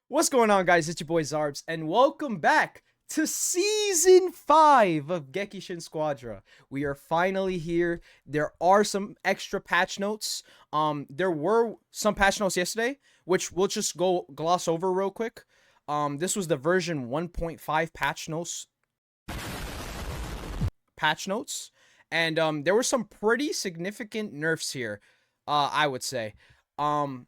What's going on, guys? It's your boy Zarbs, and welcome back to Season 5 of Gekishin Squadra. We are finally here. There are some extra patch notes. There were some patch notes yesterday, which we'll just go gloss over real quick. This was the version 1.5 patch notes, and there were some pretty significant nerfs here, I would say. Um,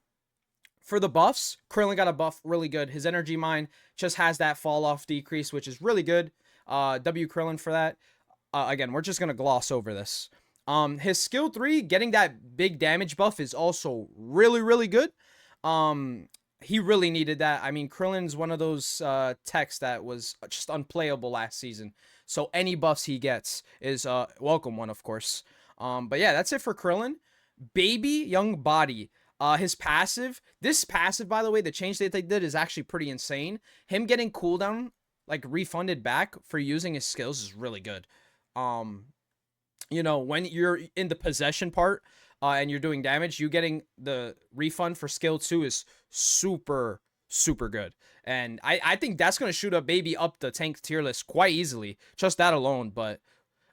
for the buffs, Krillin got a buff really good. His energy mine just has that fall off decrease, which is really good. W Krillin for that. Again, we're just gonna gloss over this. His skill 3 getting that big damage buff is also really good. He really needed that. I mean, Krillin's one of those techs that was just unplayable last season. So any buffs he gets is welcome one, of course. But yeah, that's it for Krillin. Baby Young Body. His passive, this passive, by the way, the change that they did is actually pretty insane. Him getting cooldown like refunded back for using his skills is really good. Um, when you're in the possession part and you're doing damage, you getting the refund for skill 2 is super good. And I think that's gonna shoot a baby up the tank tier list quite easily, just that alone. But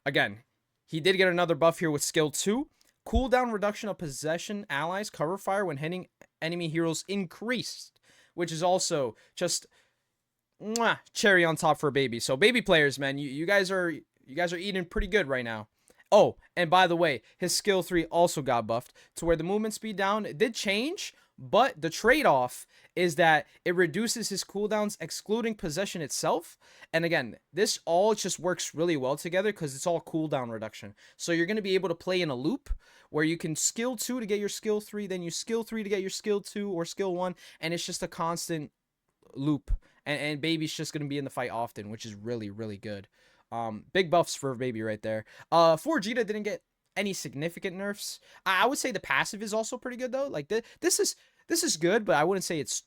again, he did get another buff here with skill 2. Cooldown reduction of possession allies cover fire when hitting enemy heroes increased, which is also just cherry on top for a baby. So baby players, man, you guys are eating pretty good right now. Oh, and by the way, his skill 3 also got buffed to where the movement speed down it did change, but the trade-off is that it reduces his cooldowns excluding possession itself. And again, this all just works really well together because it's all cooldown reduction. So you're going to be able to play in a loop where you can skill 2 to get your skill 3, then you skill 3 to get your skill 2 or skill 1, and it's just a constant loop. And baby's just going to be in the fight often, which is really good. Big buffs for baby right there. Vegeta didn't get any significant nerfs. I would say the passive is also pretty good though. Like this is good, but I wouldn't say it's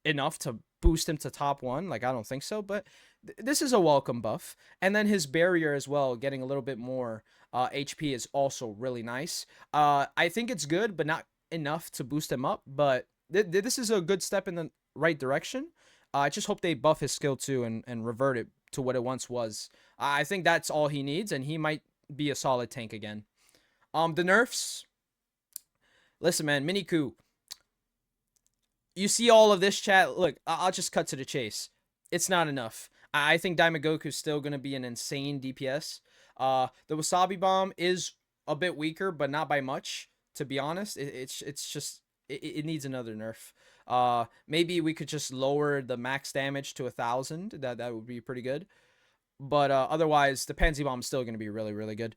enough to boost him to top 1. Like I don't think so, but this is a welcome buff. And then his barrier as well, getting a little bit more HP is also really nice. I think it's good, but not enough to boost him up. But this is a good step in the right direction. I just hope they buff his skill 2 and revert it to what it once was. I think that's all he needs, and he might be a solid tank again. The nerfs. Listen, man, Miniku. You see all of this chat. Look, I'll just cut to the chase. It's not enough. I think Daimagoku's still going to be an insane DPS. The Wasabi Bomb is a bit weaker, but not by much, to be honest. It's just, it needs another nerf. Maybe we could just lower the max damage to 1,000. That would be pretty good. But otherwise, the Pansy Bomb is still going to be really good.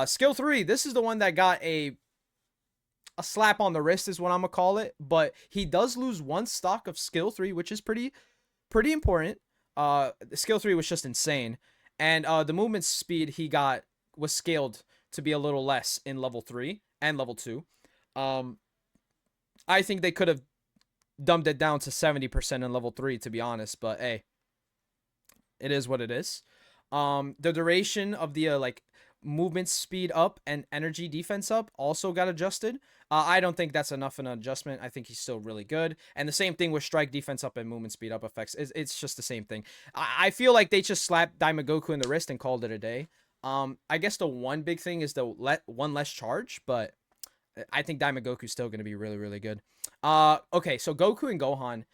Skill 3. This is the one that got a slap on the wrist is what I'm going to call it. But he does lose 1 stock of skill 3, which is pretty important. The skill 3 was just insane. And the movement speed he got was scaled to be a little less in level 3 and level 2. I think they could have dumbed it down to 70% in level 3, to be honest. But hey, it is what it is. The duration of the movement speed up and energy defense up also got adjusted. I don't think that's enough an adjustment. I think he's still really good. And the same thing with strike defense up and movement speed up effects. It's just the same thing. I feel like they just slapped Daimagoku in the wrist and called it a day. I guess the one big thing is the one less charge, but I think Daimagoku's still going to be really good. Okay, so Goku and Gohan.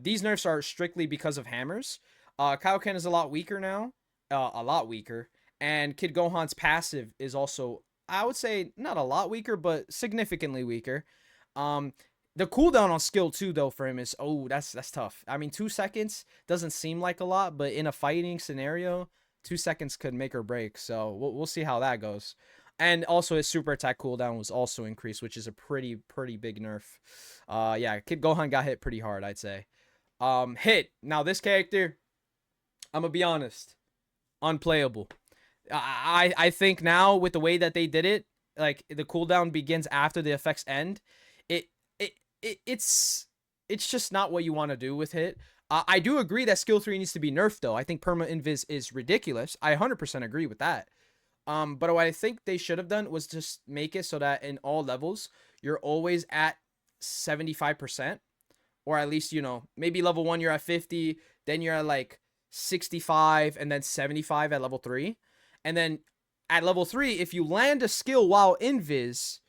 These nerfs are strictly because of hammers. Kaioken is a lot weaker now. A lot weaker. And Kid Gohan's passive is also, I would say, not a lot weaker, but significantly weaker. The cooldown on skill 2, though, for him is, that's tough. I mean, 2 seconds doesn't seem like a lot, but in a fighting scenario, 2 seconds could make or break. So we'll see how that goes. And also his super attack cooldown was also increased, which is a pretty big nerf. Yeah, Kid Gohan got hit pretty hard, I'd say. Hit. Now, this character, I'm going to be honest, unplayable. I think now with the way that they did it, like the cooldown begins after the effects end, it's just not what you want to do with Hit. I do agree that skill 3 needs to be nerfed though. I think perma invis is ridiculous. I 100% agree with that. But what I think they should have done was just make it so that in all levels you're always at 75%. or at least, maybe level 1 you're at 50, then you're at like 65 and then 75 at level 3. And then at level 3, if you land a skill while invis,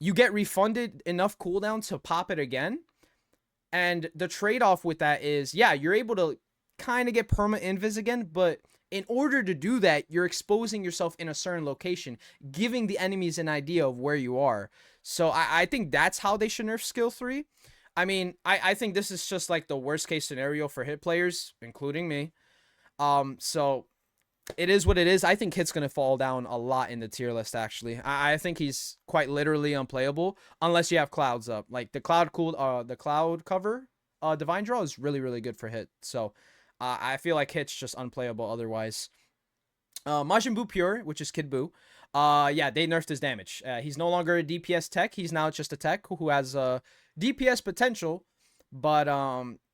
you get refunded enough cooldown to pop it again. And the trade-off with that is, yeah, you're able to kind of get perma invis again, but in order to do that, you're exposing yourself in a certain location, giving the enemies an idea of where you are. So I think that's how they should nerf skill 3. I mean, I think this is just like the worst case scenario for hit players, including me. So it is what it is. I think Hit's going to fall down a lot in the tier list, actually. I think he's quite literally unplayable unless you have clouds up. Like the cloud cover divine draw is really, really good for Hit. So I feel like Hit's just unplayable otherwise. Majin Buu Pure, which is Kid Buu. Yeah, they nerfed his damage. He's no longer a DPS tech. He's now just a tech who has DPS potential. But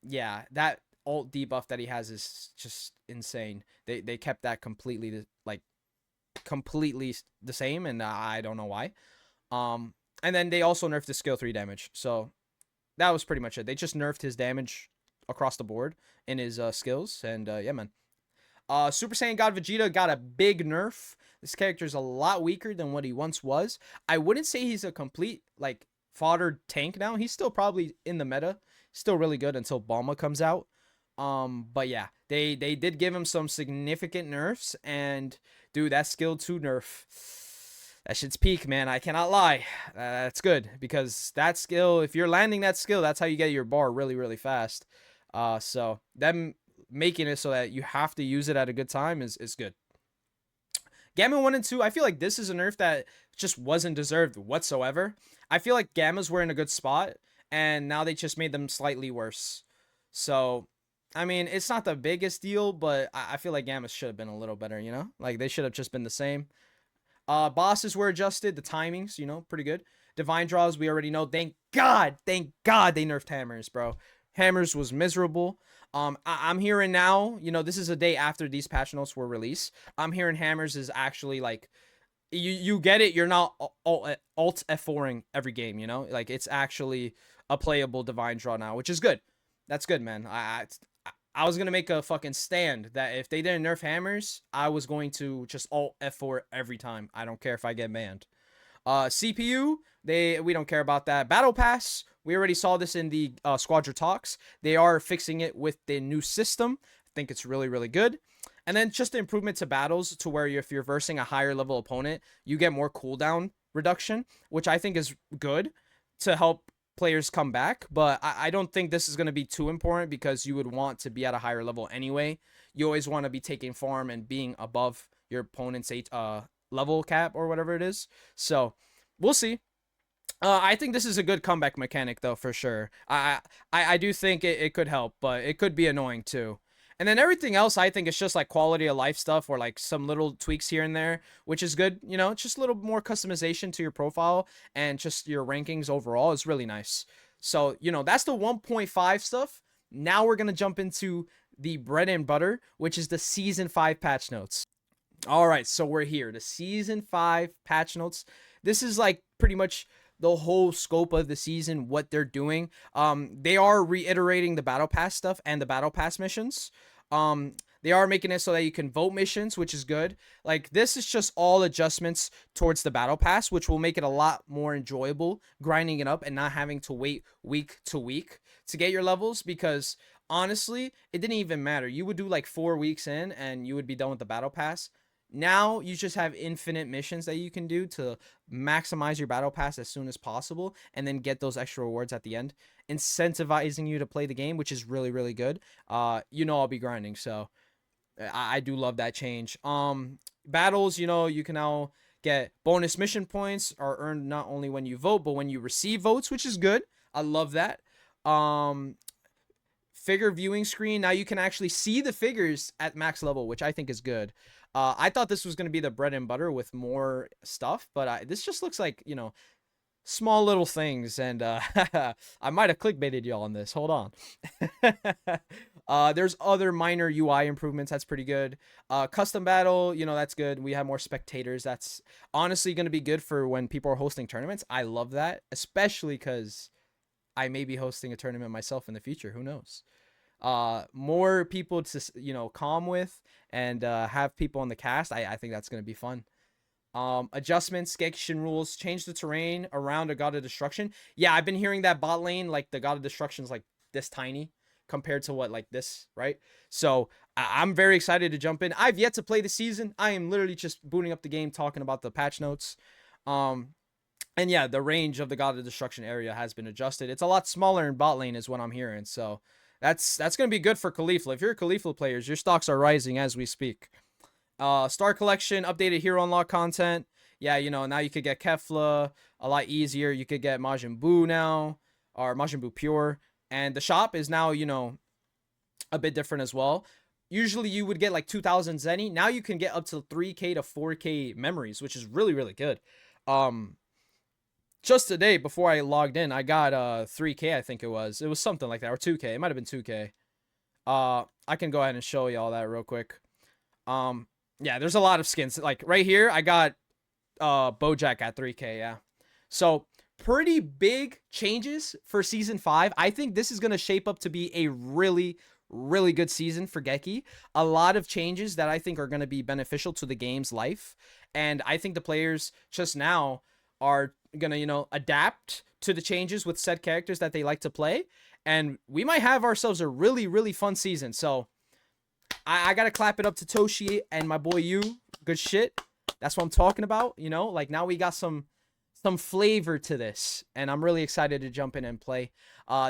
yeah, that ult debuff that he has is just insane. They kept that completely completely the same, and I don't know why. And then they also nerfed the skill 3 damage. So that was pretty much it. They just nerfed his damage across the board in his skills, and yeah, man. Super Saiyan God Vegeta got a big nerf. This character is a lot weaker than what he once was. I wouldn't say he's a complete like fodder tank now. He's still probably in the meta. Still really good until Bulma comes out. But yeah, they did give him some significant nerfs, and dude, that skill 2 nerf, that shit's peak, man. I cannot lie. That's good, because that skill, if you're landing that skill, that's how you get your bar really, really fast. So them making it so that you have to use it at a good time is good. Gamma 1 and 2, I feel like this is a nerf that just wasn't deserved whatsoever. I feel like Gammas were in a good spot, and now they just made them slightly worse. So I mean, it's not the biggest deal, but I feel like Gammas should have been a little better, Like, they should have just been the same. Bosses were adjusted. The timings, pretty good. Divine draws, we already know. Thank God they nerfed Hammers, bro. Hammers was miserable. I'm hearing now, this is a day after these patch notes were released. I'm hearing Hammers is actually, like, you get it. You're not alt F4ing every game, Like, it's actually a playable Divine draw now, which is good. That's good, man. I was going to make a fucking stand that if they didn't nerf Hammers, I was going to just alt F4 every time. I don't care if I get banned. CPU, we don't care about that. Battle Pass, we already saw this in the Squadra talks. They are fixing it with the new system. I think it's really, really good. And then just the improvement to battles to where if you're versing a higher level opponent, you get more cooldown reduction, which I think is good to help players come back. But I don't think this is going to be too important, because you would want to be at a higher level anyway. You always want to be taking farm and being above your opponent's level cap or whatever it is. So we'll see. I think this is a good comeback mechanic, though, for sure. I do think it could help, but it could be annoying too. And then everything else, I think, is just like quality of life stuff, or like some little tweaks here and there, which is good. Just a little more customization to your profile and just your rankings overall is really nice. So, that's the 1.5 stuff. Now we're going to jump into the bread and butter, which is the Season 5 patch notes. All right, so we're here. The Season 5 patch notes. This is like pretty much the whole scope of the season, what they're doing. They are reiterating the battle pass stuff and the battle pass missions. They are making it so that you can vote missions, which is good. Like, this is just all adjustments towards the battle pass, which will make it a lot more enjoyable grinding it up and not having to wait week to week to get your levels, because honestly, it didn't even matter. You would do like 4 weeks in and you would be done with the battle pass. Now you just have infinite missions that you can do to maximize your battle pass as soon as possible, and then get those extra rewards at the end, incentivizing you to play the game, which is really, really good. I'll be grinding, so I do love that change. Battles, you can now get bonus mission points are earned not only when you vote, but when you receive votes, which is good. I love that. Figure viewing screen. Now you can actually see the figures at max level, which I think is good. I thought this was going to be the bread and butter with more stuff, but this just looks like, small little things. And I might have clickbaited y'all on this. Hold on. There's other minor UI improvements. That's pretty good. Custom battle, that's good. We have more spectators. That's honestly going to be good for when people are hosting tournaments. I love that, especially because I may be hosting a tournament myself in the future. Who knows? More people to calm with and have people on the cast. I think that's gonna be fun. Adjustments, Gekishin rules, change the terrain around a God of Destruction. Yeah, I've been hearing that bot lane, like the God of Destruction's like this tiny compared to what like this, right? So I'm very excited to jump in. I've yet to play the season. I am literally just booting up the game, talking about the patch notes. Um, and yeah, the range of the God of Destruction area has been adjusted. It's a lot smaller in bot lane, is what I'm hearing. So that's gonna be good for Khalifa. If you're a Khalifa players, your stocks are rising as we speak. Star Collection, updated hero unlock content. Yeah, now you could get Kefla a lot easier. You could get Majin Buu now, or Majin Buu Pure. And the shop is now, a bit different as well. Usually you would get like 2,000 Zenny. Now you can get up to 3K to 4K memories, which is really, really good. Just today before I logged in, I got 3K, I think it was. It was something like that, or 2K. It might have been 2K. I can go ahead and show you all that real quick. Yeah, there's a lot of skins. Like right here, I got Bojack at 3K, yeah. So pretty big changes for season 5. I think this is gonna shape up to be a really, really good season for Geki. A lot of changes that I think are gonna be beneficial to the game's life. And I think the players just now are gonna, adapt to the changes with said characters that they like to play. And we might have ourselves a really, really fun season. So I gotta clap it up to Toshi and my boy Yu. Good shit. That's what I'm talking about. Like now we got some flavor to this, and I'm really excited to jump in and play.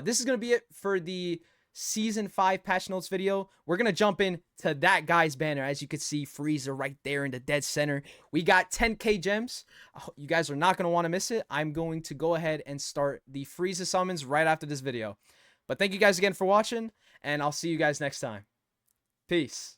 This is gonna be it for the season 5 patch notes video. We're gonna jump in to that guy's banner. As you can see, Frieza right there in the dead center. We got 10K gems. You guys are not gonna want to miss it. I'm going to go ahead and start the Frieza summons right after this video. But thank you guys again for watching, and I'll see you guys next time. Peace.